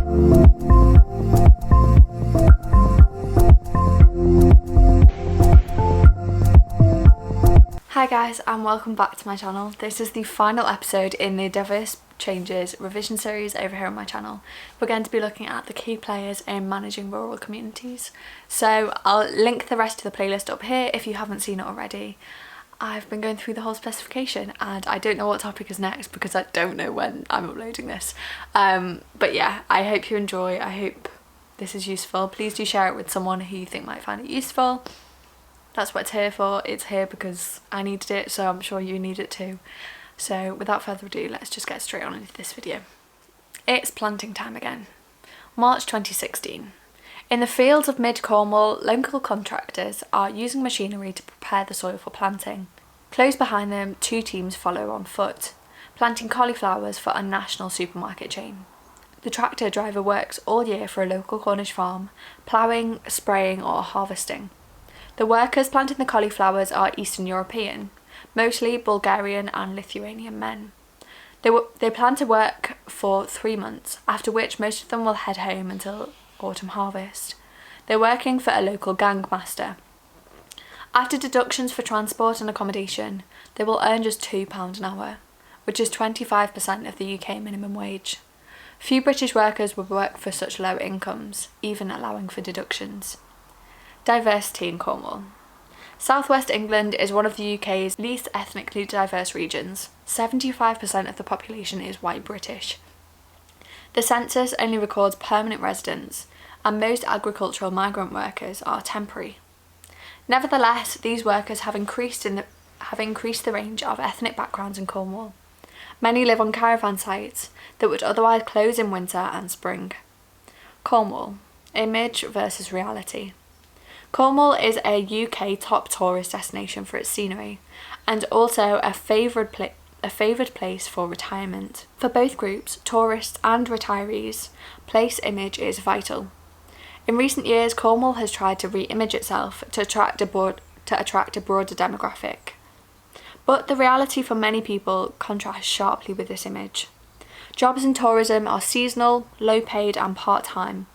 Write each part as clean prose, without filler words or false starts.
Hi guys, and welcome back to my channel. This is the final episode in the Diverse Changes revision series over here on my channel. We're going to be looking at the key players in managing rural communities. So I'll link the rest of the playlist up here if you haven't seen it already. I've been going through the whole specification and I don't know what topic is next because I don't know when I'm uploading this. But yeah, I hope you enjoy. I hope this is useful. Please do share it with someone who you think might find it useful. That's what it's here for. It's here because I needed it, so I'm sure you need it too. So without further ado, let's just get straight on into this video. It's planting time again. March 2016. In the fields of mid-Cornwall, local contractors are using machinery to prepare the soil for planting. Close behind them, two teams follow on foot, planting cauliflowers for a national supermarket chain. The tractor driver works all year for a local Cornish farm, ploughing, spraying or harvesting. The workers planting the cauliflowers are Eastern European, mostly Bulgarian and Lithuanian men. They plan to work for 3 months, after which most of them will head home until autumn harvest. They're working for a local gangmaster. After deductions for transport and accommodation, they will earn just £2 an hour, which is 25% of the UK minimum wage. Few British workers would work for such low incomes, even allowing for deductions. Diversity in Cornwall. South West England is one of the UK's least ethnically diverse regions. 75% of the population is white British. The census only records permanent residents, and most agricultural migrant workers are temporary. Nevertheless, these workers have increased the range of ethnic backgrounds in Cornwall. Many live on caravan sites that would otherwise close in winter and spring. Cornwall. Image versus reality. Cornwall is a UK top tourist destination for its scenery, and also a favoured place for retirement. For both groups, tourists and retirees, place image is vital. In recent years, Cornwall has tried to re-image itself to attract a broader demographic. But the reality for many people contrasts sharply with this image. Jobs in tourism are seasonal, low-paid and part-time.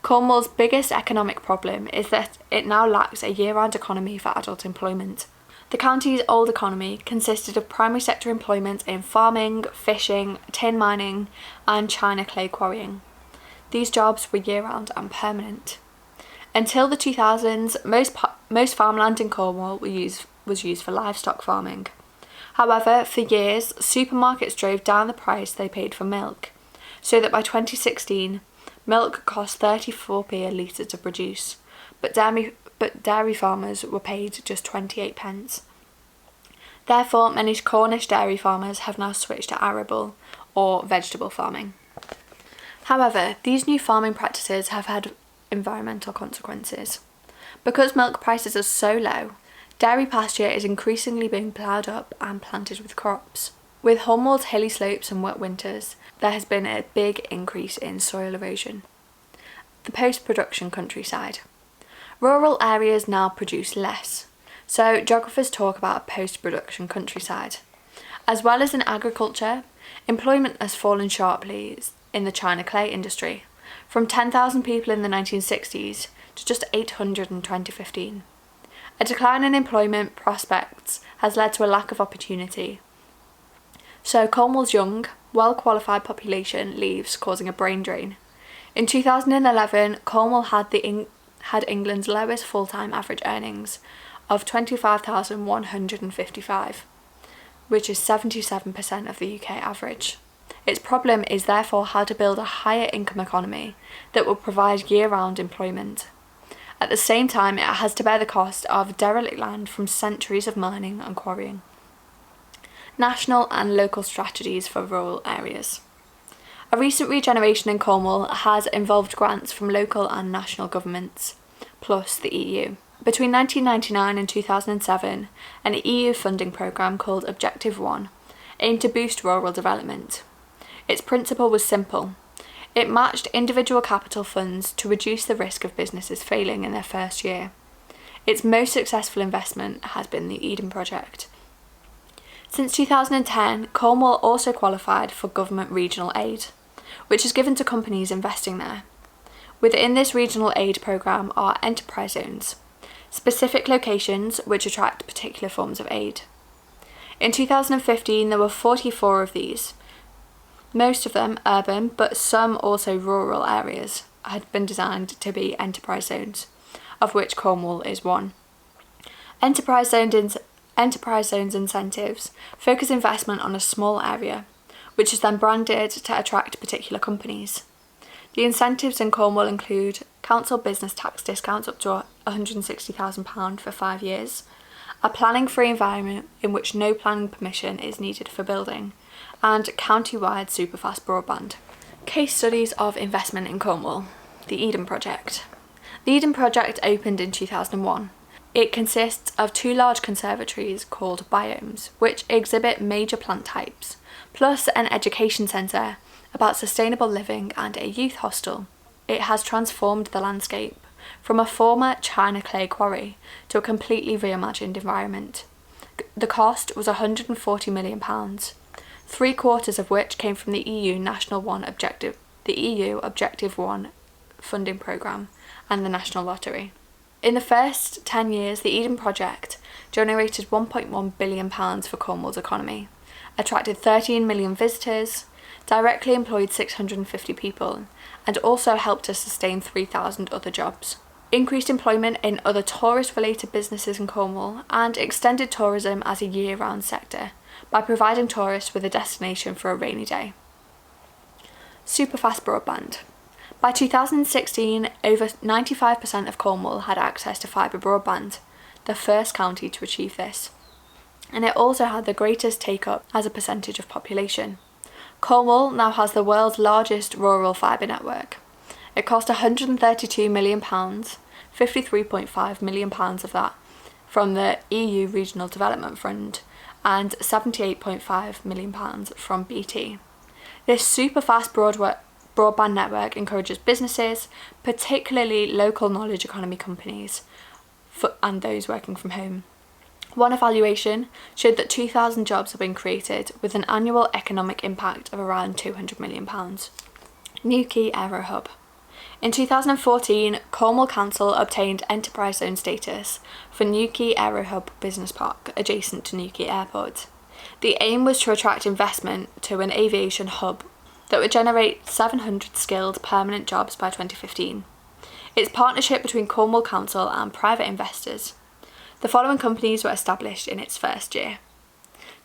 Cornwall's biggest economic problem is that it now lacks a year-round economy for adult employment. The county's old economy consisted of primary sector employment in farming, fishing, tin mining and china clay quarrying. These jobs were year-round and permanent. Until the 2000s, most farmland in Cornwall was used for livestock farming. However, for years, supermarkets drove down the price they paid for milk, so that by 2016, milk cost 34p a litre to produce, but dairy farmers were paid just 28 pence. Therefore, many Cornish dairy farmers have now switched to arable or vegetable farming. However, these new farming practices have had environmental consequences. Because milk prices are so low, dairy pasture is increasingly being ploughed up and planted with crops. With Cornwall's hilly slopes and wet winters, there has been a big increase in soil erosion. The post-production countryside. Rural areas now produce less, so geographers talk about a post-production countryside. As well as in agriculture, employment has fallen sharply in the china clay industry, from 10,000 people in the 1960s to just 800 in 2015. A decline in employment prospects has led to a lack of opportunity. So Cornwall's young, well-qualified population leaves, causing a brain drain. In 2011, Cornwall had England's lowest full-time average earnings of £25,155, which is 77% of the UK average. Its problem is therefore how to build a higher income economy that will provide year-round employment. At the same time, it has to bear the cost of derelict land from centuries of mining and quarrying. National and local strategies for rural areas. A recent regeneration in Cornwall has involved grants from local and national governments, plus the EU. Between 1999 and 2007, an EU funding programme called Objective 1 aimed to boost rural development. Its principle was simple. It matched individual capital funds to reduce the risk of businesses failing in their first year. Its most successful investment has been the Eden Project. Since 2010, Cornwall also qualified for government regional aid, which is given to companies investing there. Within this regional aid programme are enterprise zones, specific locations which attract particular forms of aid. In 2015 there were 44 of these, most of them urban, but some also rural areas had been designed to be enterprise zones, of which Cornwall is one. Enterprise zones incentives focus investment on a small area, which is then branded to attract particular companies. The incentives in Cornwall include council business tax discounts up to £160,000 for 5 years, a planning-free environment in which no planning permission is needed for building, and county-wide superfast broadband. Case studies of investment in Cornwall. The Eden Project. The Eden Project opened in 2001. It consists of 2 large conservatories called biomes, which exhibit major plant types, plus an education centre about sustainable living and a youth hostel. It has transformed the landscape from a former China clay quarry to a completely reimagined environment. The cost was £140 million, 3/4 of which came from the EU Objective 1 funding programme and the National Lottery. In the first 10 years, the Eden Project generated £1.1 billion for Cornwall's economy, attracted 13 million visitors, directly employed 650 people, and also helped to sustain 3,000 other jobs. Increased employment in other tourist-related businesses in Cornwall, and extended tourism as a year-round sector by providing tourists with a destination for a rainy day. Superfast broadband. By 2016, over 95% of Cornwall had access to fibre broadband, the first county to achieve this, and it also had the greatest take-up as a percentage of population. Cornwall now has the world's largest rural fibre network. It cost £132 million, £53.5 million of that from the EU Regional Development Fund, and £78.5 million from BT. This super fast broadband network encourages businesses, particularly local knowledge economy companies, and those working from home. One evaluation showed that 2,000 jobs have been created with an annual economic impact of around £200 million. Newquay Aero Hub. In 2014, Cornwall Council obtained enterprise zone status for Newquay Aero Hub Business Park, adjacent to Newquay Airport. The aim was to attract investment to an aviation hub that would generate 700 skilled permanent jobs by 2015. It's partnership between Cornwall Council and private investors. The following companies were established in its first year: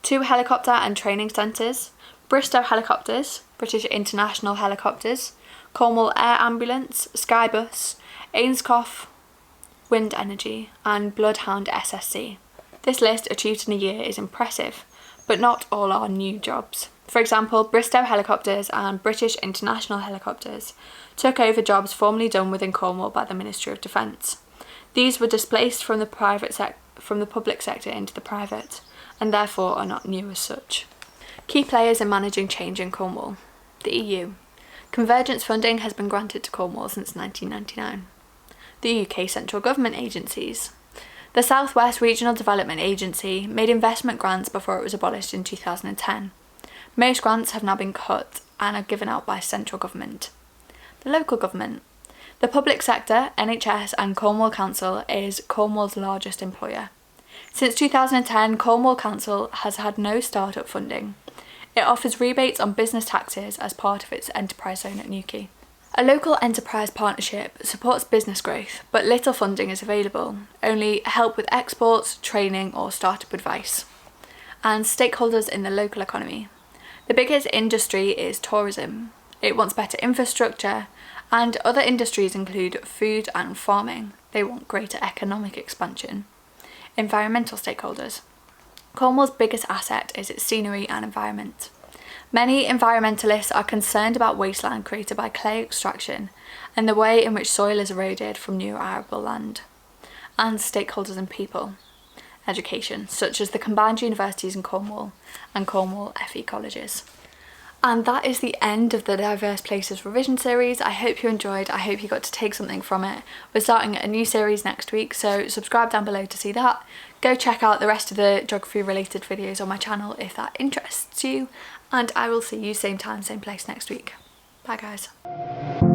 2 helicopter and training centres, Bristow Helicopters, British International Helicopters, Cornwall Air Ambulance, Skybus, Ainscough Wind Energy, and Bloodhound SSC. This list achieved in a year is impressive, but not all are new jobs. For example, Bristow Helicopters and British International Helicopters took over jobs formerly done within Cornwall by the Ministry of Defence. These were displaced from the public sector into the private, and therefore are not new as such. Key players in managing change in Cornwall. The EU. Convergence funding has been granted to Cornwall since 1999. The UK central government agencies. The South West Regional Development Agency made investment grants before it was abolished in 2010. Most grants have now been cut and are given out by central government. The local government. The public sector, NHS and Cornwall Council is Cornwall's largest employer. Since 2010, Cornwall Council has had no start-up funding. It offers rebates on business taxes as part of its enterprise zone at Newquay. A local enterprise partnership supports business growth, but little funding is available, only help with exports, training or start-up advice. And stakeholders in the local economy. The biggest industry is tourism. It wants better infrastructure, and other industries include food and farming. They want greater economic expansion. Environmental stakeholders. Cornwall's biggest asset is its scenery and environment. Many environmentalists are concerned about wasteland created by clay extraction and the way in which soil is eroded from new arable land. And stakeholders and people. Education, such as the combined universities in Cornwall and Cornwall FE colleges. And that is the end of the Diverse Places revision series. I hope you enjoyed. I hope you got to take something from it. We're starting a new series next week, so subscribe down below to see that. Go check out the rest of the geography related videos on my channel if that interests you, and I will see you same time, same place next week. Bye guys.